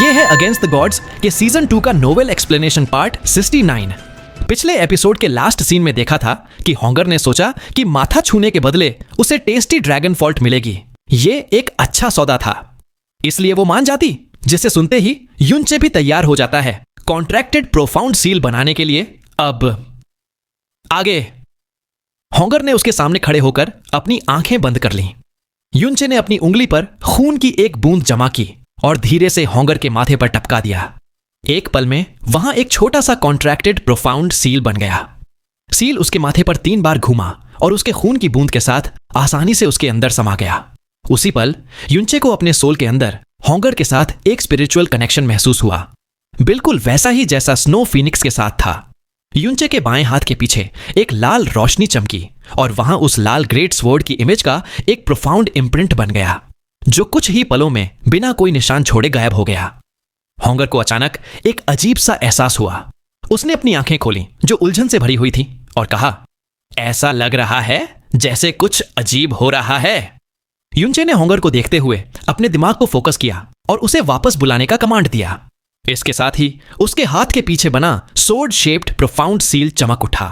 ये है against the gods के सीजन 2 का नोवेल एक्सप्लेनेशन पार्ट 69। पिछले एपिसोड के लास्ट सीन में देखा था कि होंगर ने सोचा कि माथा छूने के बदले उसे टेस्टी ड्रैगन फॉल्ट मिलेगी। ये एक अच्छा सौदा था, इसलिए वो मान जाती, जिसे सुनते ही युनचे भी तैयार हो जाता है कॉन्ट्रैक्टेड प्रोफाउंड सील बनाने के लिए। अब आगे होंगर ने उसके सामने खड़े होकर अपनी आंखें बंद कर लीं। युनचे ने अपनी उंगली पर खून की एक बूंद जमा की और धीरे से होंगर के माथे पर टपका दिया। एक पल में वहां एक छोटा सा कॉन्ट्रैक्टेड प्रोफाउंड सील बन गया। सील उसके माथे पर 3 बार घूमा और उसके खून की बूंद के साथ आसानी से उसके अंदर समा गया। उसी पल युनचे को अपने सोल के अंदर होंगर के साथ एक स्पिरिचुअल कनेक्शन महसूस हुआ, बिल्कुल वैसा ही जैसा स्नो फीनिक्स के साथ था। युनचे के बाएं हाथ के पीछे एक लाल रोशनी चमकी और वहां उस लाल ग्रेट स्वॉर्ड की इमेज का एक प्रोफाउंड इम्प्रिंट बन गया, जो कुछ ही पलों में बिना कोई निशान छोड़े गायब हो गया। होंगर को अचानक एक अजीब सा एहसास हुआ। उसने अपनी आंखें खोली जो उलझन से भरी हुई थी और कहा, ऐसा लग रहा है जैसे कुछ अजीब हो रहा है। युनचे ने होंगर को देखते हुए अपने दिमाग को फोकस किया और उसे वापस बुलाने का कमांड दिया। इसके साथ ही उसके हाथ के पीछे बना सोर्ड शेप्ड प्रोफाउंड सील चमक उठा।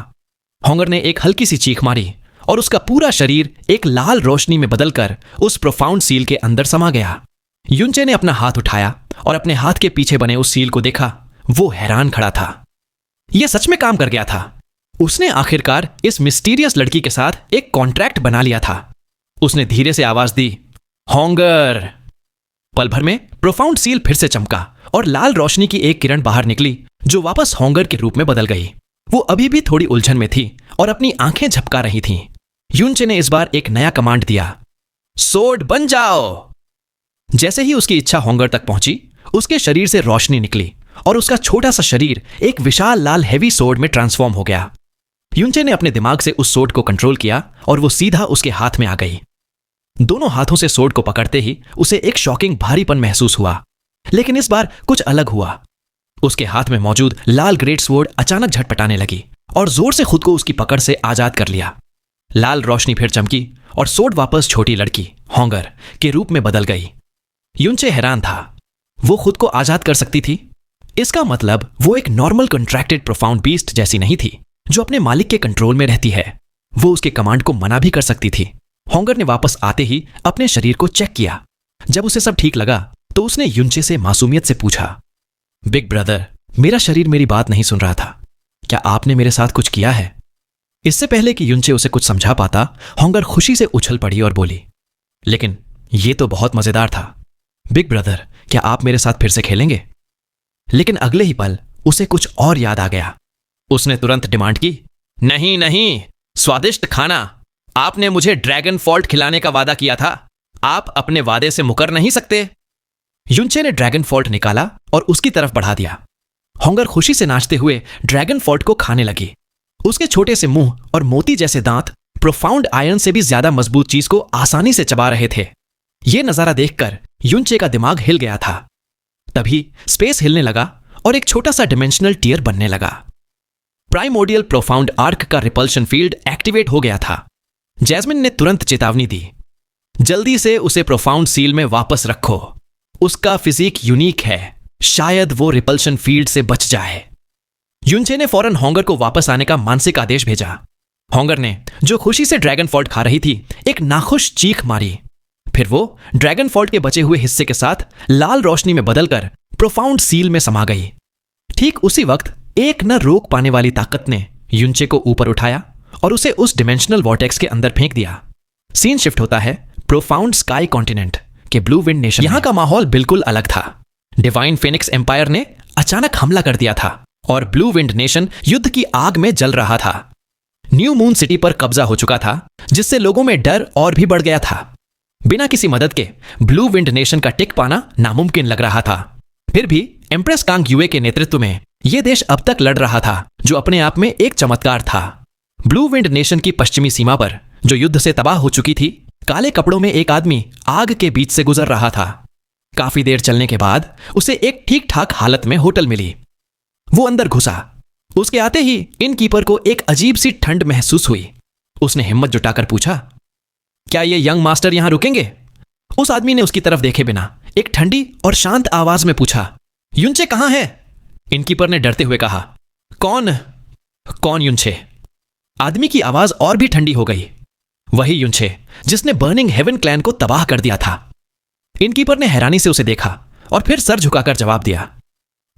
होंगर ने एक हल्की सी चीख मारी और उसका पूरा शरीर एक लाल रोशनी में बदलकर उस प्रोफाउंड सील के अंदर समा गया। युनचे ने अपना हाथ उठाया और अपने हाथ के पीछे बने उस सील को देखा। वो हैरान खड़ा था। यह सच में काम कर गया था। उसने आखिरकार इस मिस्टीरियस लड़की के साथ एक कॉन्ट्रैक्ट बना लिया था। उसने धीरे से आवाज दी, होंगर। पल भर में प्रोफाउंड सील फिर से चमका और लाल रोशनी की एक किरण बाहर निकली जो वापस होंगर के रूप में बदल गई। वो अभी भी थोड़ी उलझन में थी और अपनी आंखें झपका रही थीं। युनचे ने इस बार एक नया कमांड दिया, सोर्ड बन जाओ। जैसे ही उसकी इच्छा होंगर तक पहुंची, उसके शरीर से रोशनी निकली और उसका छोटा सा शरीर एक विशाल लाल हैवी सोर्ड में ट्रांसफॉर्म हो गया। युनचे ने अपने दिमाग से उस सोर्ड को कंट्रोल किया और वो सीधा उसके हाथ में आ गई। दोनों हाथों से सोर्ड को पकड़ते ही उसे एक शॉकिंग भारीपन महसूस हुआ, लेकिन इस बार कुछ अलग हुआ। उसके हाथ में मौजूद लाल ग्रेट स्वॉर्ड अचानक झटपटाने लगी और जोर से खुद को उसकी पकड़ से आजाद कर लिया। लाल रोशनी फिर चमकी और सोर्ड वापस छोटी लड़की होंगर के रूप में बदल गई। युनचे हैरान था। वो खुद को आजाद कर सकती थी। इसका मतलब वो एक नॉर्मल कॉन्ट्रैक्टेड प्रोफाउंड बीस्ट जैसी नहीं थी जो अपने मालिक के कंट्रोल में रहती है। वो उसके कमांड को मना भी कर सकती थी। होंगर ने वापस आते ही अपने शरीर को चेक किया। जब उसे सब ठीक लगा तो उसने युनचे से मासूमियत से पूछा, बिग ब्रदर, मेरा शरीर मेरी बात नहीं सुन रहा था। क्या आपने मेरे साथ कुछ किया है? इससे पहले कि युनचे उसे कुछ समझा पाता, होंगर खुशी से उछल पड़ी और बोली, लेकिन यह तो बहुत मजेदार था। बिग ब्रदर, क्या आप मेरे साथ फिर से खेलेंगे? लेकिन अगले ही पल उसे कुछ और याद आ गया। उसने तुरंत डिमांड की, नहीं नहीं, स्वादिष्ट खाना। आपने मुझे ड्रैगन फॉल्ट खिलाने का वादा किया था। आप अपने वादे से मुकर नहीं सकते। युनचे ने ड्रैगन फॉल्ट निकाला और उसकी तरफ बढ़ा दिया। होंगर खुशी से नाचते हुए ड्रैगन फॉल्ट को खाने लगी। उसके छोटे से मुंह और मोती जैसे दांत प्रोफाउंड आयरन से भी ज्यादा मजबूत चीज को आसानी से चबा रहे थे। यह नजारा देखकर युनचे का दिमाग हिल गया था। तभी स्पेस हिलने लगा और एक छोटा सा डिमेंशनल टियर बनने लगा। प्राइमोर्डियल प्रोफाउंड आर्क का रिपल्शन फील्ड एक्टिवेट हो गया था। जैस्मिन ने तुरंत चेतावनी दी, जल्दी से उसे प्रोफाउंड सील में वापस रखो। उसका फिजिक यूनिक है, शायद वो रिपल्शन फील्ड से बच जाए। युनचे ने फौरन होंगर को वापस आने का मानसिक आदेश भेजा। होंगर ने, जो खुशी से ड्रैगन फॉल्ट खा रही थी, एक नाखुश चीख मारी। फिर वो ड्रैगन फॉल्ट के बचे हुए हिस्से के साथ लाल रोशनी में बदलकर प्रोफाउंड सील में समा गई। ठीक उसी वक्त एक न रोक पाने वाली ताकत ने युनचे को ऊपर उठाया और उसे उस डिमेंशनल वॉर्टेक्स के अंदर फेंक दिया। सीन शिफ्ट होता है प्रोफाउंड स्काई कॉन्टिनेंट के ब्लू विंड नेशन। यहां का माहौल बिल्कुल अलग था। डिवाइन फेनिक्स एम्पायर ने अचानक हमला कर दिया था और ब्लू विंड नेशन युद्ध की आग में जल रहा था। न्यू मून सिटी पर कब्जा हो चुका था, जिससे लोगों में डर और भी बढ़ गया था। बिना किसी मदद के ब्लू विंड नेशन का टिक पाना नामुमकिन लग रहा था। फिर भी एम्प्रेस कांग युए के नेतृत्व में यह देश अब तक लड़ रहा था, जो अपने आप में एक चमत्कार था। ब्लू विंड नेशन की पश्चिमी सीमा पर, जो युद्ध से तबाह हो चुकी थी, काले कपड़ों में एक आदमी आग के बीच से गुजर रहा था। काफी देर चलने के बाद उसे एक ठीक ठाक हालत में होटल मिली। वो अंदर घुसा। उसके आते ही इनकीपर को एक अजीब सी ठंड महसूस हुई। उसने हिम्मत जुटाकर पूछा, क्या ये यंग मास्टर यहां रुकेंगे? उस आदमी ने उसकी तरफ देखे बिना एक ठंडी और शांत आवाज में पूछा, युनचे कहां है? इनकीपर ने डरते हुए कहा। कौन? कौन युनचे? आदमी की आवाज और भी ठंडी हो गई। वही युनचे जिसने बर्निंग हेवन क्लैन को तबाह कर दिया था। इनकीपर ने हैरानी से उसे देखा और फिर सर झुकाकर जवाब दिया।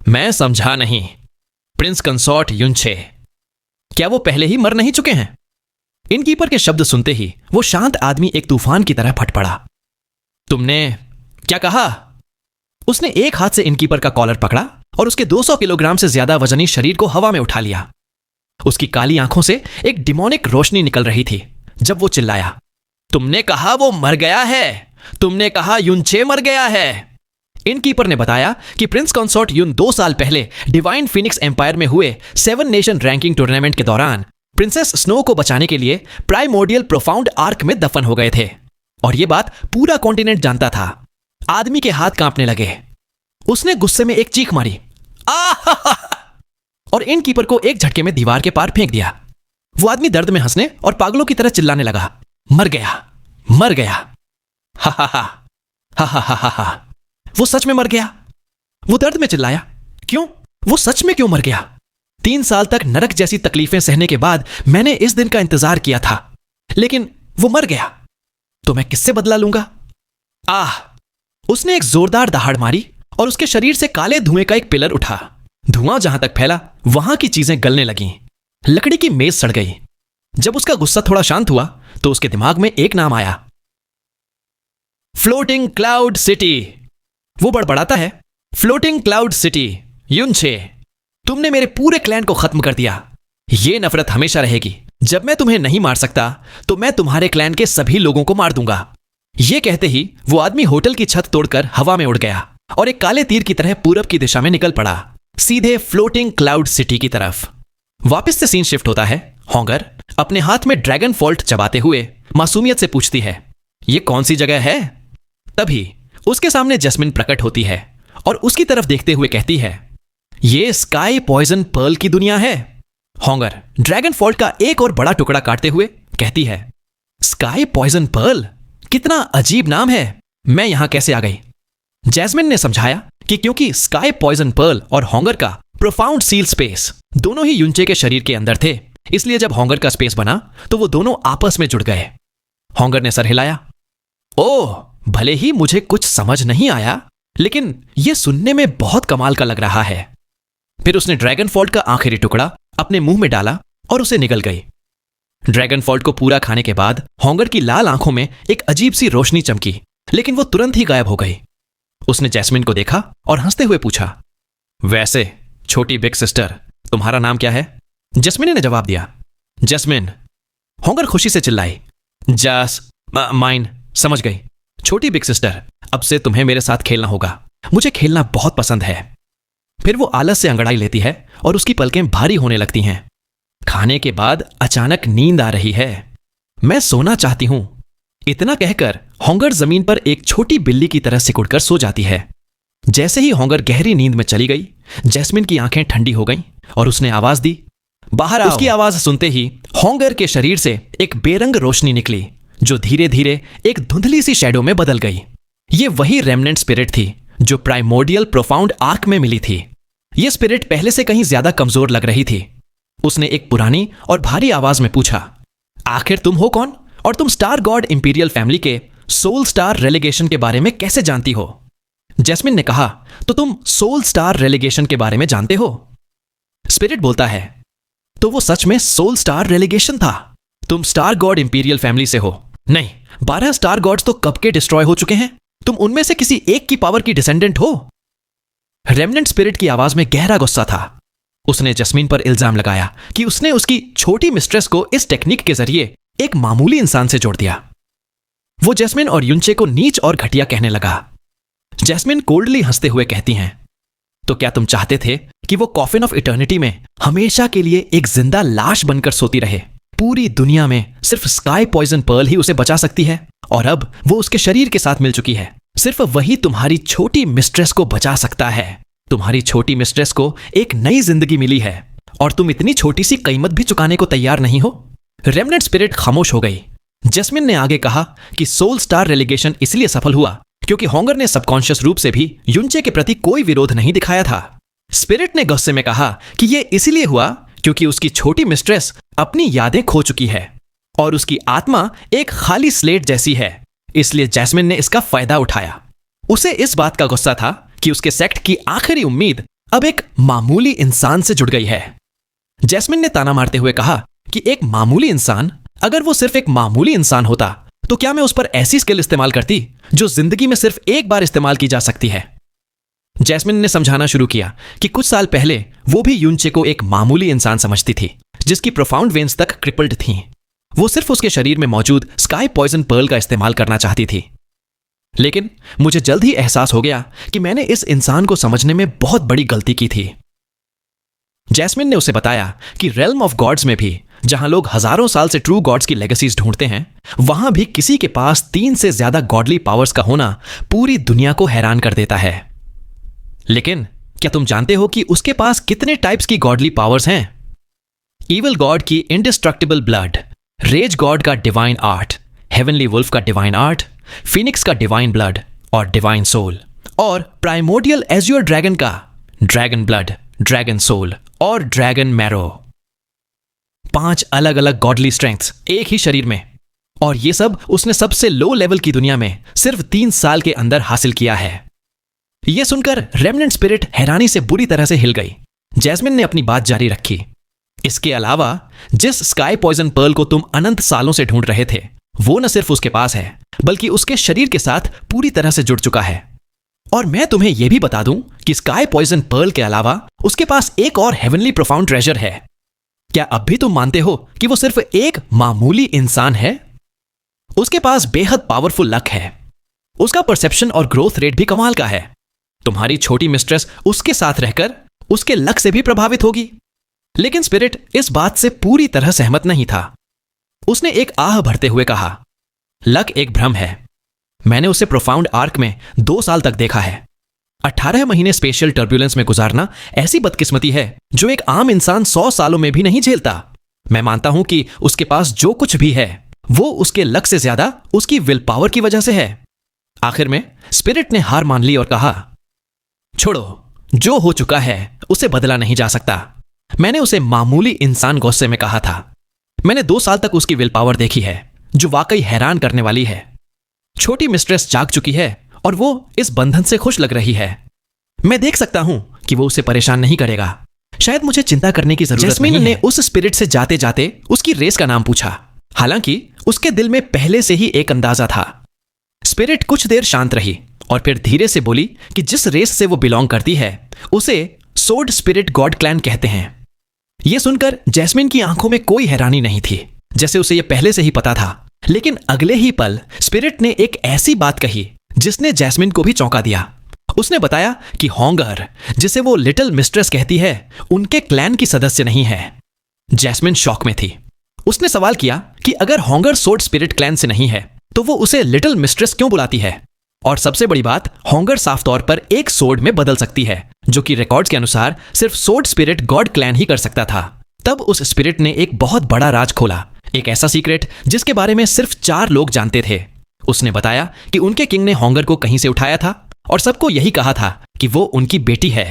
मैं समझा नहीं। प्रिंस कंसॉर्ट युनचे। क्या वो पहले ही मर नहीं चुके हैं? इनकीपर के शब्द सुनते ही वो शांत आदमी एक तूफान की तरह फट पड़ा। तुमने क्या कहा? उसने एक हाथ से इनकीपर का कॉलर पकड़ा और उसके 200 किलोग्राम से ज्यादा वजनी शरीर को हवा में उठा लिया। उसकी काली आंखों से एक डिमोनिक रोशनी निकल रही थी जब वो चिल्लाया, तुमने कहा वो मर गया है। तुमने कहा युनचे मर गया है। इनकीपर ने बताया कि प्रिंस कंसॉर्ट युन 2 साल पहले डिवाइन फिनिक्स एम्पायर में हुए 7 नेशन रैंकिंग टूर्नामेंट के दौरान प्रिंसेस स्नो को बचाने के लिए प्राइमोर्डियल प्रोफाउंड आर्क में दफन हो गए थे और यह बात पूरा कॉन्टिनेंट जानता था। आदमी के हाथ कांपने लगे। उसने गुस्से में एक चीख मारी और इनकीपर को एक झटके में दीवार के पार फेंक दिया। वो आदमी दर्द में हंसने और पागलों की तरह चिल्लाने लगा, मर गया, मर गया, हा हा हा हा हा हा हा हा। वो सच में मर गया। वो दर्द में चिल्लाया, क्यों? वो सच में क्यों मर गया? 3 साल तक नरक जैसी तकलीफें सहने के बाद मैंने इस दिन का इंतजार किया था, लेकिन वो मर गया तो मैं किससे बदला लूंगा? आह! उसने एक जोरदार दहाड़ मारी और उसके शरीर से काले धुएं का एक पिलर उठा। धुआं जहां तक फैला वहां की चीजें गलने लगीं। लकड़ी की मेज सड़ गई। जब उसका गुस्सा थोड़ा शांत हुआ तो उसके दिमाग में एक नाम आया, फ्लोटिंग क्लाउड सिटी। वो बड़बड़ाता है, फ्लोटिंग क्लाउड सिटी, युनचे, तुमने मेरे पूरे क्लैन को खत्म कर दिया। ये नफरत हमेशा रहेगी। जब मैं तुम्हें नहीं मार सकता तो मैं तुम्हारे क्लैन के सभी लोगों को मार दूंगा। यह कहते ही वो आदमी होटल की छत तोड़कर हवा में उड़ गया और एक काले तीर की तरह पूरब की दिशा में निकल पड़ा, सीधे फ्लोटिंग क्लाउड सिटी की तरफ। वापस से सीन शिफ्ट होता है। हॉन्गर अपने हाथ में ड्रैगन फॉल्ट चबाते हुए मासूमियत से पूछती है, ये कौन सी जगह है? तभी उसके सामने जैस्मिन प्रकट होती है और उसकी तरफ देखते हुए कहती है, ये स्काई पॉइजन पर्ल की दुनिया है। हॉन्गर ड्रैगन फॉल्ट का एक और बड़ा टुकड़ा काटते हुए कहती है, स्काई पॉइजन पर्ल, कितना अजीब नाम है। मैं यहां कैसे आ गई? जैस्मिन ने समझाया कि क्योंकि स्काई पॉइजन पर्ल और हॉन्गर का प्रोफाउंड सील स्पेस दोनों ही युनचे के शरीर के अंदर थे, इसलिए जब हॉन्गर का स्पेस बना तो वो दोनों आपस में जुड़ गए। हॉन्गर ने सर हिलाया। ओह, भले ही मुझे कुछ समझ नहीं आया, लेकिन यह सुनने में बहुत कमाल का लग रहा है। फिर उसने ड्रैगन फॉल्ट का आखिरी टुकड़ा अपने मुंह में डाला और उसे निगल गई। ड्रैगन फॉल्ट को पूरा खाने के बाद हॉन्गर की लाल आंखों में एक अजीब सी रोशनी चमकी, लेकिन वो तुरंत ही गायब हो गई। उसने जैस्मिन को देखा और हंसते हुए पूछा, वैसे छोटी बिग सिस्टर, तुम्हारा नाम क्या है? जैस्मिन ने जवाब दिया, जैस्मिन। हॉन्गर खुशी से चिल्लाई, माइन, समझ गई। छोटी बिग सिस्टर, अब से तुम्हें मेरे साथ खेलना होगा। मुझे खेलना बहुत पसंद है। फिर वो आलस से अंगड़ाई लेती है और उसकी पलकें भारी होने लगती हैं। खाने के बाद अचानक नींद आ रही है। मैं सोना चाहती हूं। इतना कहकर हॉन्गर जमीन पर एक छोटी बिल्ली की तरह सिकुड़कर सो जाती है। जैसे ही हॉन्गर गहरी नींद में चली गई, जैस्मिन की आंखें ठंडी हो गईं और उसने आवाज दी, बाहर आओ। उसकी आवाज सुनते ही हॉन्गर के शरीर से एक बेरंग रोशनी निकली जो धीरे धीरे एक धुंधली सी शैडो में बदल गई। ये वही रेमनेंट स्पिरिट थी जो प्राइमोर्डियल प्रोफाउंड आर्क में मिली थी। यह स्पिरिट पहले से कहीं ज्यादा कमजोर लग रही थी। उसने एक पुरानी और भारी आवाज में पूछा, आखिर तुम हो कौन और तुम स्टार गॉड इंपीरियल फैमिली के सोल स्टार रेलेगेशन के बारे में कैसे जानती हो? जैस्मिन ने कहा, तो तुम सोल स्टार रेलेगेशन के बारे में जानते हो? स्पिरिट बोलता है, तो वो सच में सोल स्टार रेलेगेशन था। तुम स्टार गॉड इंपीरियल फैमिली से हो? नहीं, 12 स्टार गॉड्स तो कब के डिस्ट्रॉय हो चुके हैं। तुम उनमें से किसी एक की पावर की डिसेंडेंट हो। रेमनेंट स्पिरिट की आवाज में गहरा गुस्सा था। उसने जैस्मिन पर इल्जाम लगाया कि उसने उसकी छोटी मिस्ट्रेस को इस टेक्निक के जरिए एक मामूली इंसान से जोड़ दिया। वो जैस्मिन और युनचे को नीच और घटिया कहने लगा। जैस्मिन कोल्डली हंसते हुए कहती हैं, तो क्या तुम चाहते थे कि वो कॉफिन ऑफ इटर्निटी में हमेशा के लिए एक जिंदा लाश बनकर सोती रहे? पूरी दुनिया में सिर्फ स्काई पॉइजन पर्ल ही उसे बचा सकती है और अब वो उसके शरीर के साथ मिल चुकी है। सिर्फ वही तुम्हारी छोटी मिस्ट्रेस को बचा सकता है। तुम्हारी छोटी मिस्ट्रेस को एक नई जिंदगी मिली है और तुम इतनी छोटी सी कीमत भी चुकाने को तैयार नहीं हो। रेमनेंट स्पिरिट खामोश हो गई। जैस्मिन ने आगे कहा कि सोल स्टार रेलेगेशन इसलिए सफल हुआ क्योंकि होंगर ने सबकॉन्शियस रूप से भी युनचे के प्रति कोई विरोध नहीं दिखाया था। स्पिरिट ने गुस्से में कहा कि यह इसलिए हुआ क्योंकि उसकी छोटी मिस्ट्रेस अपनी यादें खो चुकी है और उसकी आत्मा एक खाली स्लेट जैसी है, इसलिए जैस्मिन ने इसका फायदा उठाया। उसे इस बात का गुस्सा था कि उसके सेक्ट की आखिरी उम्मीद अब एक मामूली इंसान से जुड़ गई है। जैस्मिन ने ताना मारते हुए कहा कि एक मामूली इंसान, अगर वो सिर्फ एक मामूली इंसान होता तो क्या मैं उस पर ऐसी स्किल इस्तेमाल करती जो जिंदगी में सिर्फ एक बार इस्तेमाल की जा सकती है। जैस्मिन ने समझाना शुरू किया कि कुछ साल पहले वो भी युनचे को एक मामूली इंसान समझती थी, जिसकी प्रोफाउंड वेन्स तक क्रिपल्ड थीं। वो सिर्फ उसके शरीर में मौजूद स्काई पॉइजन पर्ल का इस्तेमाल करना चाहती थी। लेकिन मुझे जल्द ही एहसास हो गया कि मैंने इस इंसान को समझने में बहुत बड़ी गलती की थी। जैस्मिन ने उसे बताया कि रेल्म ऑफ गॉड्स में भी, जहां लोग हजारों साल से ट्रू गॉड्स की लेगेसीज ढूंढते हैं, वहां भी किसी के पास 3 से ज्यादा गॉडली पावर्स का होना पूरी दुनिया को हैरान कर देता है। लेकिन क्या तुम जानते हो कि उसके पास कितने टाइप्स की गॉडली पावर्स हैं? ईविल गॉड की इंडिस्ट्रक्टिबल ब्लड, रेज गॉड का डिवाइन आर्ट, हेवनली वुल्फ का डिवाइन आर्ट, फिनिक्स का डिवाइन ब्लड और डिवाइन सोल, और प्राइमोर्डियल एज्योर ड्रैगन का ड्रैगन ब्लड, ड्रैगन सोल और ड्रैगन मैरो। 5 अलग अलग गॉडली स्ट्रेंथ्स एक ही शरीर में, और ये सब उसने सबसे लो लेवल की दुनिया में सिर्फ 3 साल के अंदर हासिल किया है। यह सुनकर रेमनेंट स्पिरिट हैरानी से बुरी तरह से हिल गई। जैस्मिन ने अपनी बात जारी रखी। इसके अलावा जिस स्काई पॉइजन पर्ल को तुम अनंत सालों से ढूंढ रहे थे, वो न सिर्फ उसके पास है बल्कि उसके शरीर के साथ पूरी तरह से जुड़ चुका है। और मैं तुम्हें यह भी बता दूं कि स्काई पॉइजन पर्ल के अलावा उसके पास एक और हेवनली प्रोफाउंड ट्रेजर है। क्या अब भी तुम मानते हो कि वो सिर्फ एक मामूली इंसान है? उसके पास बेहद पावरफुल लक है। उसका परसेप्शन और ग्रोथ रेट भी कमाल का है। तुम्हारी छोटी मिस्ट्रेस उसके साथ रहकर उसके लक से भी प्रभावित होगी। लेकिन स्पिरिट इस बात से पूरी तरह सहमत नहीं था। उसने एक आह भरते हुए कहा, लक एक भ्रम है। मैंने उसे प्रोफाउंड आर्क में 2 साल तक देखा है। 18 महीने स्पेशल टर्ब्यूलेंस में गुजारना ऐसी बदकिस्मती है जो एक आम इंसान 100 सालों में भी नहीं झेलता। मैं मानता हूं कि उसके पास जो कुछ भी है वो उसके लक से ज्यादा उसकी विल पावर की वजह से है। आखिर में स्पिरिट ने हार मान ली और कहा, छोड़ो, जो हो चुका है उसे बदला नहीं जा सकता। मैंने उसे मामूली इंसान गुस्से में कहा था। मैंने 2 साल तक उसकी विल पावर देखी है जो वाकई हैरान करने वाली है। छोटी मिस्ट्रेस जाग चुकी है और वो इस बंधन से खुश लग रही है। मैं देख सकता हूं कि वो उसे परेशान नहीं करेगा। शायद मुझे चिंता करने की जरूरत नहीं है। जैस्मिन ने उस स्पिरिट से जाते जाते उसकी रेस का नाम पूछा, हालांकि उसके दिल में पहले से ही एक अंदाजा था। स्पिरिट कुछ देर शांत रही और फिर धीरे से बोली कि जिस रेस से वो बिलोंग करती है उसे सोर्ड स्पिरिट गॉड क्लैन कहते हैं। यह सुनकर जैस्मिन की आंखों में कोई हैरानी नहीं थी, जैसे उसे यह पहले से ही पता था। लेकिन अगले ही पल स्पिरिट ने एक ऐसी बात कही जिसने जैस्मिन को भी चौंका दिया। उसने बताया कि होंगर, जिसे वो लिटिल मिस्ट्रेस कहती है, उनके क्लैन की सदस्य नहीं है। जैस्मिन शॉक में थी। उसने सवाल किया कि अगर होंगर सोर्ड स्पिरिट क्लैन से नहीं है तो वो उसे लिटिल मिस्ट्रेस क्यों बुलाती है। और सबसे बड़ी बात, होंगर साफ तौर पर एक सोर्ड में बदल सकती है, जो कि रिकॉर्ड्स के अनुसार सिर्फ सोर्ड स्पिरिट गॉड क्लैन ही कर सकता था। तब उस स्पिरिट ने एक बहुत बड़ा राज खोला, एक ऐसा सीक्रेट जिसके बारे में सिर्फ 4 लोग जानते थे। उसने बताया कि उनके किंग ने होंगर को कहीं से उठाया था और सबको यही कहा था कि वो उनकी बेटी है।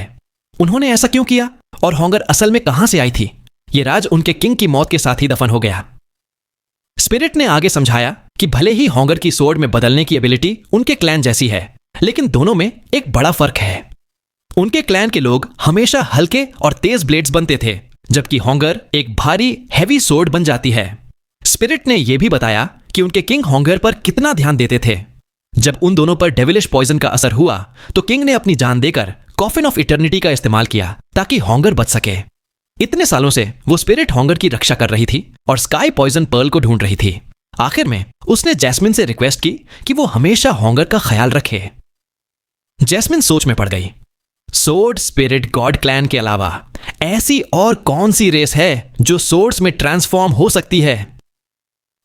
उन्होंने ऐसा क्यों किया और होंगर असल में कहां से आई थी? ये राज उनके किंग की मौत के साथ ही दफन हो गया। स्पिरिट ने आगे समझाया कि भले ही होंगर की सोर्ड में बदलने की एबिलिटी उनके क्लैन जैसी है, लेकिन दोनों में एक बड़ा फर्क है। उनके क्लैन के लोग हमेशा हल्के और तेज ब्लेड्स बनते थे, जबकि होंगर एक भारी हैवी सोर्ड बन जाती है। स्पिरिट ने यह भी बताया कि उनके किंग होंगर पर कितना ध्यान देते थे। जब उन दोनों पर डेविलिश पॉइजन का असर हुआ तो किंग ने अपनी जान देकर कॉफिन ऑफ इटर्निटी का इस्तेमाल किया ताकि होंगर बच सके। इतने सालों से वो स्पिरिट होंगर की रक्षा कर रही थी और स्काई पॉइजन पर्ल को ढूंढ रही थी। आखिर में उसने जैस्मिन से रिक्वेस्ट की कि वो हमेशा होंगर का ख्याल रखे। जैस्मिन सोच में पड़ गई। सोर्ड स्पिरिट गॉड क्लैन के अलावा ऐसी और कौन सी रेस है जो सोर्ड्स में ट्रांसफॉर्म हो सकती है?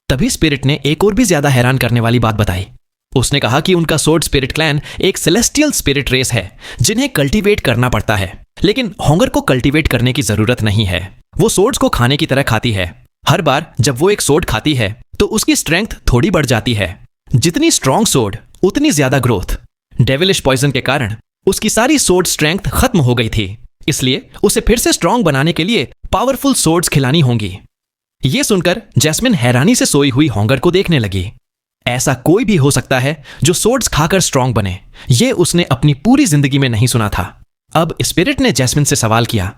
तभी स्पिरिट ने एक और भी ज्यादा हैरान करने वाली बात बताई। उसने कहा कि उनका सोर्ड स्पिरिट क्लैन एक सेलेस्टियल स्पिरिट रेस है जिन्हें कल्टीवेट करना पड़ता है, लेकिन होंगर को कल्टीवेट करने की जरूरत नहीं है। वो सोर्ड्स को खाने की तरह खाती है। हर बार जब वो एक सोर्ड खाती है तो उसकी स्ट्रेंथ थोड़ी बढ़ जाती है। जितनी स्ट्रॉन्ग सोर्ड उतनी ज्यादा ग्रोथ। डेविलिश पॉइजन के कारण उसकी सारी सोर्ड स्ट्रेंथ खत्म हो गई थी, इसलिए उसे फिर से स्ट्रांग बनाने के लिए पावरफुल सोर्ड्स खिलानी होंगी। यह सुनकर जैस्मिन हैरानी से सोई हुई होंगर को देखने लगी। ऐसा कोई भी हो सकता है जो सोर्ड्स खाकर स्ट्रांग बने, यह उसने अपनी पूरी जिंदगी में नहीं सुना था। अब स्पिरिट ने जैस्मिन से सवाल किया,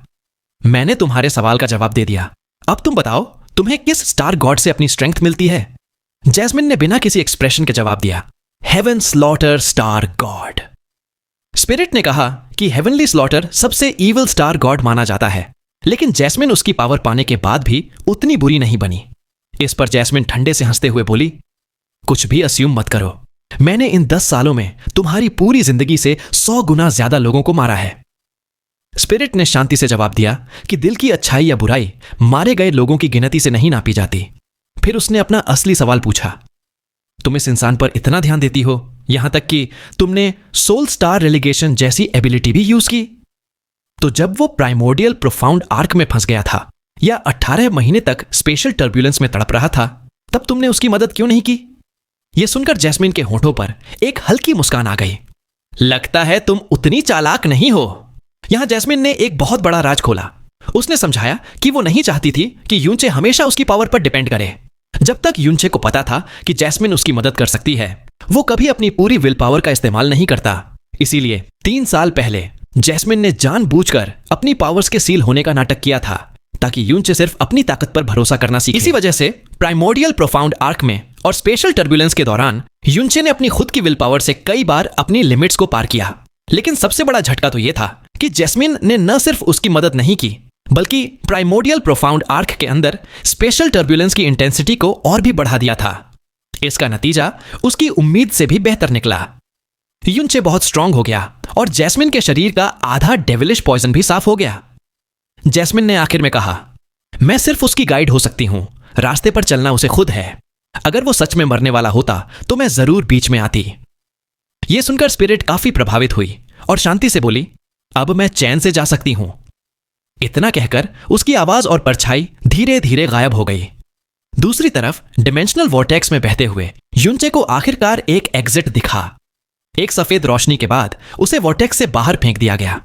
मैंने तुम्हारे सवाल का जवाब दे दिया, अब तुम बताओ तुम्हें किस स्टार गॉड से अपनी स्ट्रेंथ मिलती है? जैस्मिन ने बिना किसी एक्सप्रेशन के जवाब दिया, heaven slaughter star god. Spirit ने कहा कि हेवनली स्लॉटर सबसे इविल स्टार गॉड माना जाता है, लेकिन जैस्मिन उसकी पावर पाने के बाद भी उतनी बुरी नहीं बनी। इस पर जैस्मिन ठंडे से हंसते हुए बोली, कुछ भी अस्यूम मत करो, मैंने इन 10 सालों में तुम्हारी पूरी जिंदगी से 100 गुना ज्यादा लोगों को मारा है। स्पिरिट ने शांति से जवाब दिया कि दिल की अच्छाई या बुराई मारे गए लोगों की गिनती से नहीं नापी जाती। फिर उसने अपना असली सवाल पूछा, तुम इस इंसान पर इतना ध्यान देती हो, यहां तक कि तुमने सोल स्टार रेलिगेशन जैसी एबिलिटी भी यूज की? तो जब वो प्राइमोर्डियल प्रोफाउंड आर्क में फंस गया था या 18 महीने तक स्पेशल टर्ब्यूलेंस में तड़प रहा था, तब तुमने उसकी मदद क्यों नहीं की? यह सुनकर जैस्मिन के होठों पर एक हल्की मुस्कान आ गई। लगता है तुम उतनी चालाक नहीं हो। यहां जैस्मिन ने एक बहुत बड़ा राज खोला। उसने समझाया कि वो नहीं चाहती थी कि यूनचे हमेशा उसकी पावर पर डिपेंड करे। जब तक यूनचे को पता था कि जैस्मिन उसकी मदद कर सकती है, वो कभी अपनी पूरी विल पावर का इस्तेमाल नहीं करता। इसीलिए 3 साल पहले जैस्मिन ने जानबूझकर अपनी पावर्स के सील होने का नाटक किया था, ताकि यूनचे सिर्फ अपनी ताकत पर भरोसा करना सीखे। इसी वजह से प्राइमोर्डियल प्रोफाउंड आर्क में और स्पेशल टर्ब्यूलेंस के दौरान यूनचे ने अपनी खुद की विल पावर से कई बार अपनी लिमिट्स को पार किया। लेकिन सबसे बड़ा झटका तो यह था कि जैस्मिन ने न सिर्फ उसकी मदद नहीं की, बल्कि प्राइमोर्डियल प्रोफाउंड आर्क के अंदर स्पेशल टर्ब्यूलेंस की इंटेंसिटी को और भी बढ़ा दिया था। इसका नतीजा उसकी उम्मीद से भी बेहतर निकला। यूनचे बहुत स्ट्रांग हो गया और जैस्मिन के शरीर का आधा डेविलिश पॉइजन भी साफ हो गया। जैस्मिन ने आखिर में कहा, मैं सिर्फ उसकी गाइड हो सकती हूं, रास्ते पर चलना उसे खुद है। अगर वो सच में मरने वाला होता तो मैं जरूर बीच में आती। यह सुनकर स्पिरिट काफी प्रभावित हुई और शांति से बोली, अब मैं चैन से जा सकती हूं। इतना कहकर उसकी आवाज और परछाई धीरे धीरे गायब हो गई। दूसरी तरफ डिमेंशनल वॉर्टेक्स में बहते हुए यूनचे को आखिरकार एक एग्जिट दिखा। एक सफेद रोशनी के बाद उसे वॉर्टेक्स से बाहर फेंक दिया गया।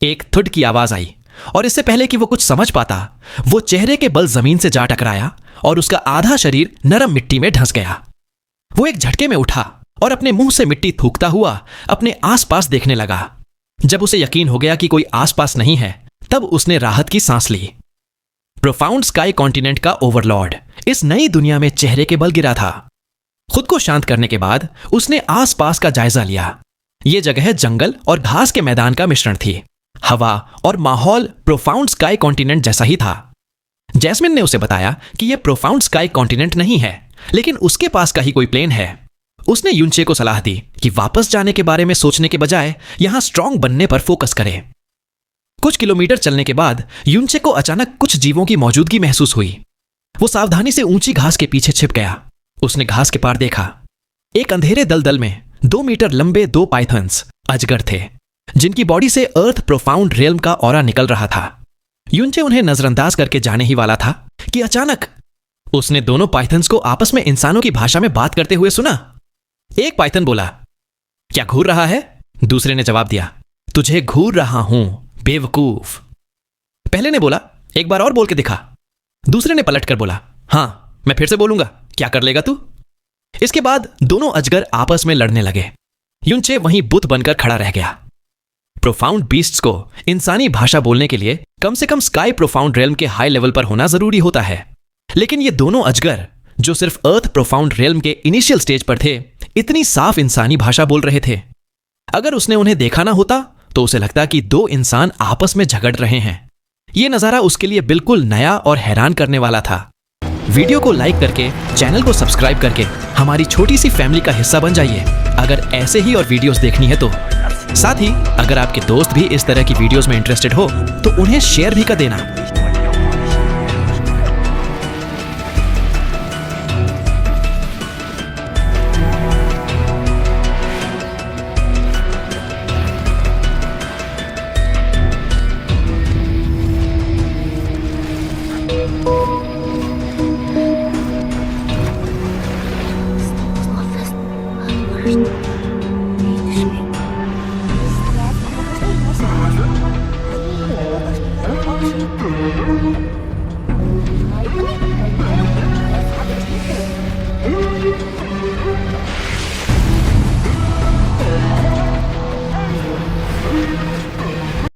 एक थुड की आवाज आई और इससे पहले कि वो कुछ समझ पाता, वो चेहरे के बल जमीन से जा टकराया और उसका आधा शरीर नरम मिट्टी में धंस गया। वो एक झटके में उठा और अपने मुंह से मिट्टी थूकता हुआ अपने आसपास देखने लगा। जब उसे यकीन हो गया कि कोई आसपास नहीं है, तब उसने राहत की सांस ली। प्रोफाउंड स्काई कॉन्टिनेंट का ओवरलॉर्ड इस नई दुनिया में चेहरे के बल गिरा था। खुद को शांत करने के बाद उसने आसपास का जायजा लिया। यह जगह जंगल और घास के मैदान का मिश्रण थी। हवा और माहौल प्रोफाउंड स्काई कॉन्टिनेंट जैसा ही था। जैस्मिन ने उसे बताया कि यह प्रोफाउंड स्काई कॉन्टिनेंट नहीं है, लेकिन उसके पास का ही कोई प्लेन है। उसने यूनचे को सलाह दी कि वापस जाने के बारे में सोचने के बजाय यहां स्ट्रांग बनने पर फोकस करे। कुछ किलोमीटर चलने के बाद यूनचे को अचानक कुछ जीवों की मौजूदगी महसूस हुई। वो सावधानी से ऊंची घास के पीछे छिप गया। उसने घास के पार देखा। एक अंधेरे दलदल में 2 मीटर लंबे 2 पाइथन्स अजगर थे, जिनकी बॉडी से अर्थ प्रोफाउंड रेल्म का ऑरा निकल रहा था। यूनचे उन्हें नजरअंदाज करके जाने ही वाला था कि अचानक उसने दोनों पाइथन्स को आपस में इंसानों की भाषा में बात करते हुए सुना। एक पाइथन बोला, क्या घूर रहा है? दूसरे ने जवाब दिया, तुझे घूर रहा हूं बेवकूफ। पहले ने बोला, एक बार और बोल के दिखा। दूसरे ने पलट कर बोला, हां मैं फिर से बोलूंगा, क्या कर लेगा तू? इसके बाद दोनों अजगर आपस में लड़ने लगे। यूनचे वहीं बुत बनकर खड़ा रह गया। प्रोफाउंड बीस्ट्स को इंसानी भाषा बोलने के लिए कम से कम स्काई प्रोफाउंड रेल्म के हाई लेवल पर होना जरूरी होता है, लेकिन ये दोनों अजगर जो सिर्फ अर्थ प्रोफाउंड रेल्म के इनिशियल स्टेज पर थे, इतनी साफ इंसानी भाषा बोल रहे थे। अगर उसने उन्हें देखा ना होता तो उसे लगता कि 2 इंसान आपस में झगड़ रहे हैं। यह नजारा उसके लिए बिल्कुल नया और हैरान करने वाला था। वीडियो को लाइक करके, चैनल को सब्सक्राइब करके हमारी छोटी सी फैमिली का हिस्सा बन जाइए अगर ऐसे ही और वीडियोस देखनी है तो। साथ ही अगर आपके दोस्त भी इस तरह की वीडियोस में इंटरेस्टेड हो तो उन्हें शेयर भी कर देना। First.